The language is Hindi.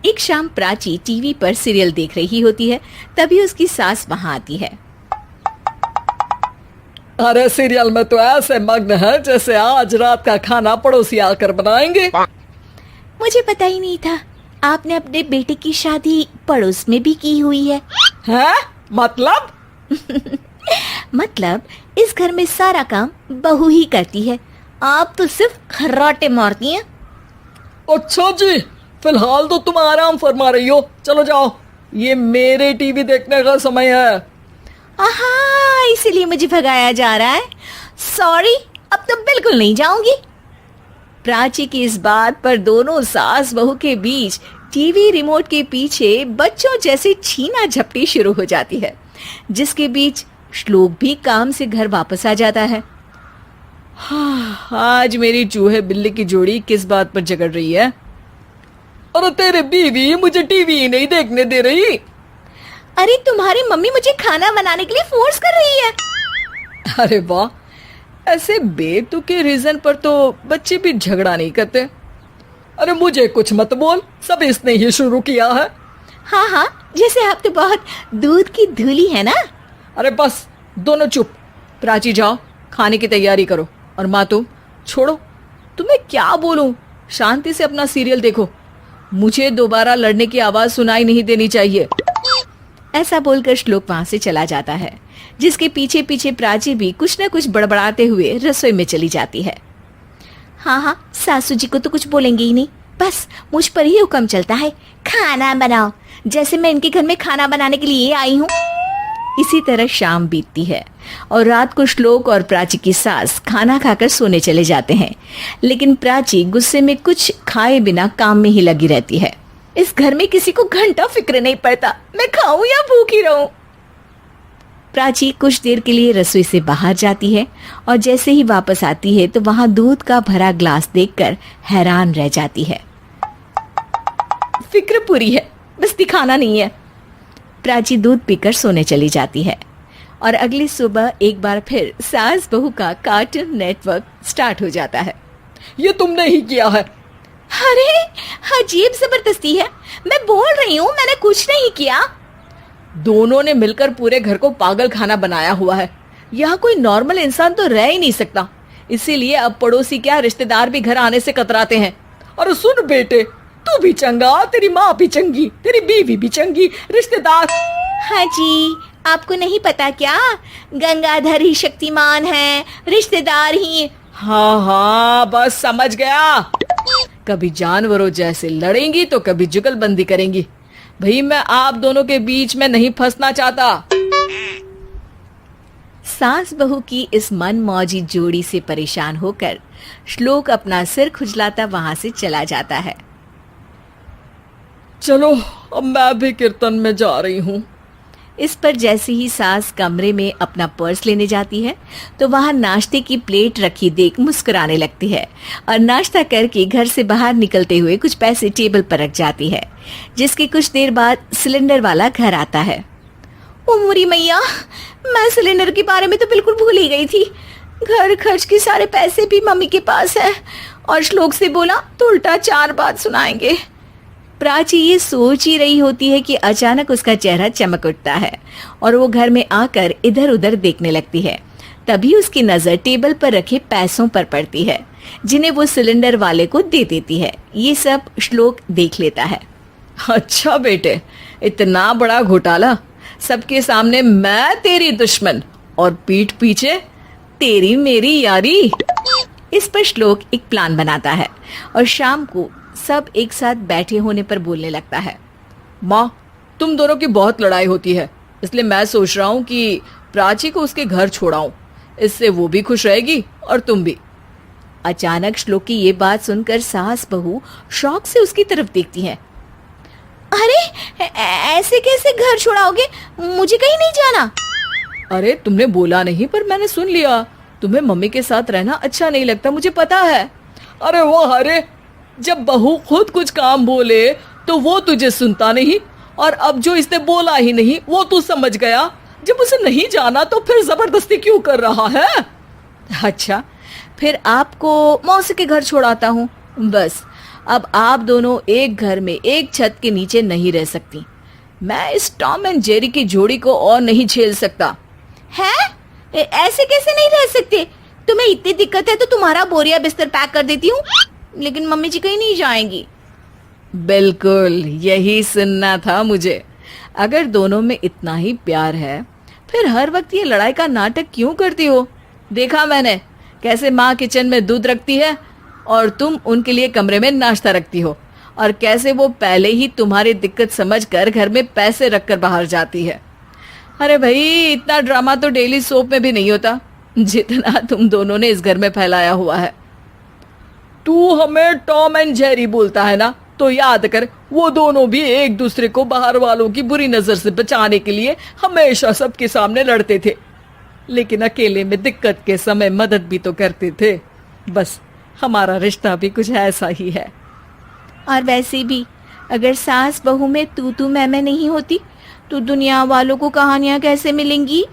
एक शाम प्राची टीवी पर सीरियल देख रही होती है। तभी उसकी सास वहां आती है। अरे सीरियल में तो ऐसे मग्न है जैसे आज रात का खाना पड़ोसी आकर बनाएंगे। मुझे पता ही नहीं था आपने अपने बेटे की शादी पड़ोस में भी की हुई है। हैं? मतलब? मतलब इस घर में सारा काम बहू ही करती है, आप तो सिर्फ खर्राटे मारती हैं। अच्छा जी, फिलहाल तो तुम आराम फरमा रही हो, चलो जाओ, ये मेरे टीवी देखने का समय है। आहा, इसीलिए मुझे भगाया जा रहा है। सॉरी, अब तो बिल्कुल नहीं जाऊंगी। प्राची की इस बात पर दोनों सास बहू के बीच टीवी रिमोट के पीछे बच्चों जैसे छीना झपटी शुरू हो जाती है, जिसके बीच श्लोक भी काम से घर वापस आ जाता है। हाँ, आज मेरी चूहे बिल्ली की जोड़ी किस बात पर झगड़ रही है? अरे तेरे बीवी मुझे टीवी ही नहीं देखने दे रही। अरे तुम्हारी मम्मी मुझे खाना बनाने के लिए फोर्स कर रही है। अरे वाह, ऐसे बेतुके रीजन पर तो बच्चे भी झगड़ा नहीं करते। अरे मुझे कुछ मत बोल, सब इसने ही शुरू किया है। हाँ हाँ, जैसे आप तो बहुत दूध की धूली है ना। अरे बस, दोनों चुप। प्राची जाओ, खाने की तैयारी करो। और माँ तुम छोड़ो, तुम्हें क्या बोलूं, शांति से अपना सीरियल देखो, मुझे दोबारा लड़ने की आवाज सुनाई नहीं देनी चाहिए। ऐसा बोलकर श्लोक वहां से चला जाता है, जिसके पीछे पीछे प्राची भी कुछ न कुछ बड़बड़ाते हुए रसोई में चली जाती है। हाँ हाँ, सासू जी को तो कुछ बोलेंगे ही नहीं, बस मुझ पर ही हुक्म चलता है, खाना बनाओ, जैसे मैं इनके घर में खाना बनाने के लिए आई हूँ। इसी तरह शाम बीतती है और रात को श्लोक और प्राची की सास खाना खाकर सोने चले जाते हैं, लेकिन प्राची गुस्से में कुछ खाए बिना काम में ही लगी रहती है। इस घर में किसी को घंटा फिक्र नहीं पड़ता, मैं खाऊं या भूखी रहूं। प्राची कुछ देर के लिए रसोई से बाहर जाती है और जैसे ही वापस आती है तो वहां दूध का भरा ग्लास देखकर हैरान रह जाती है। फिक्र पूरी है, बस दिखाना नहीं है। प्राची दूध पीकर सोने चली जाती है और अगली सुबह एक बार फिर सास बहू का कार्टून नेटवर्क स्टार्ट हो जाता है। ये तुमने ही किया है। अरे अजीब जबरदस्ती है, मैं बोल रही हूँ मैंने कुछ नहीं किया। दोनों ने मिलकर पूरे घर को पागल खाना बनाया हुआ है। यहाँ कोई नॉर्मल इंसान तो रह ही नहीं सकता, इसीलिए अब पड़ोसी क्या रिश्तेदार भी घर आने से कतराते हैं। और सुन बेटे, तू भी चंगा, तेरी माँ भी चंगी, तेरी बीवी भी चंगी, रिश्तेदार। हाँ जी, आपको नहीं पता क्या, गंगाधर ही शक्तिमान है, रिश्तेदार ही। हाँ हाँ, बस समझ गया। कभी जानवरों जैसे लड़ेंगी तो कभी जुगलबंदी करेंगी। भाई मैं आप दोनों के बीच में नहीं फंसना चाहता। सास बहू की इस मन मौजी जोड़ी से परेशान होकर श्लोक अपना सिर खुजलाता वहां से चला जाता है। चलो अब मैं भी कीर्तन में जा रही हूँ। इस पर जैसे ही सास कमरे में अपना पर्स लेने जाती है तो वहां नाश्ते की प्लेट रखी देख मुस्कुराने लगती है और नाश्ता करके घर से बाहर निकलते हुए कुछ पैसे टेबल पर रख जाती है, जिसके कुछ देर बाद सिलेंडर वाला घर आता है। ओ मुरी मैया, मैं सिलेंडर के बारे में तो बिल्कुल भूल ही गई थी। घर खर्च के सारे पैसे भी मम्मी के पास है और श्लोक से बोला तो उल्टा 4 बात सुनाएंगे। प्राची ये सोच ही रही होती है कि अचानक उसका चेहरा चमक उठता है और वो घर में आकर इधर उधर देखने लगती है। तभी उसकी नजर टेबल पर रखे पैसों पर पड़ती है, जिन्हें वो सिलेंडर वाले को दे देती है। ये सब श्लोक देख लेता है। अच्छा बेटे, इतना बड़ा घोटाला, सबके सामने मैं तेरी दुश्मन और पीठ पीछे तेरी मेरी यारी। इस पर श्लोक एक प्लान बनाता है और शाम को सब एक साथ बैठे होने पर बोलने लगता है। माँ, तुम दोनों की बहुत लड़ाई होती है, इसलिए मैं सोच रहा हूँ कि प्राची को उसके घर छोड़ाऊं, इससे वो भी खुश रहेगी और तुम भी। अचानक श्लोक की ये बात सुनकर सास बहू शौक से उसकी तरफ देखती हैं। अरे ऐसे कैसे घर छोड़ाओगे, मुझे कहीं नहीं जाना। अरे तुमने बोला नहीं पर मैंने सुन लिया, तुम्हें मम्मी के साथ रहना अच्छा नहीं लगता, मुझे पता है। अरे वो अरे, जब बहू खुद कुछ काम बोले तो वो तुझे सुनता नहीं, और अब जो इसने बोला ही नहीं वो तू समझ गया। जब उसे नहीं जाना तो फिर जबरदस्ती क्यों कर रहा है? अच्छा, फिर आपको मौसी के घर छोड़ाता हूँ, बस अब आप दोनों एक घर में एक छत के नीचे नहीं रह सकती। मैं इस टॉम एंड जेरी की जोड़ी को और नहीं झेल सकता। है? ऐसे कैसे नहीं रह सकते? तुम्हें इतनी दिक्कत है तो तुम्हारा बोरिया बिस्तर पैक कर देती हूँ, लेकिन मम्मी जी कहीं नहीं जाएंगी। बिल्कुल यही सुनना था मुझे। अगर दोनों में इतना ही प्यार है फिर हर वक्त ये लड़ाई का नाटक क्यों करती हो? देखा मैंने कैसे माँ किचन में दूध रखती है और तुम उनके लिए कमरे में नाश्ता रखती हो, और कैसे वो पहले ही तुम्हारी दिक्कत समझकर घर में पैसे रखकर बाहर जाती है। अरे भाई, इतना ड्रामा तो डेली सोप में भी नहीं होता जितना तुम दोनों ने इस घर में फैलाया हुआ है। तू हमें टॉम एंड जेरी बोलता है ना, तो याद कर वो दोनों भी एक दूसरे को बाहर वालों की बुरी नजर से बचाने के लिए हमेशा सबके सामने लड़ते थे, लेकिन अकेले में दिक्कत के समय मदद भी तो करते थे। बस हमारा रिश्ता भी कुछ ऐसा ही है। और वैसे भी अगर सास बहू में तू मैं नहीं होती तो दुनिया वालों को कहानियां कैसे मिलेंगी?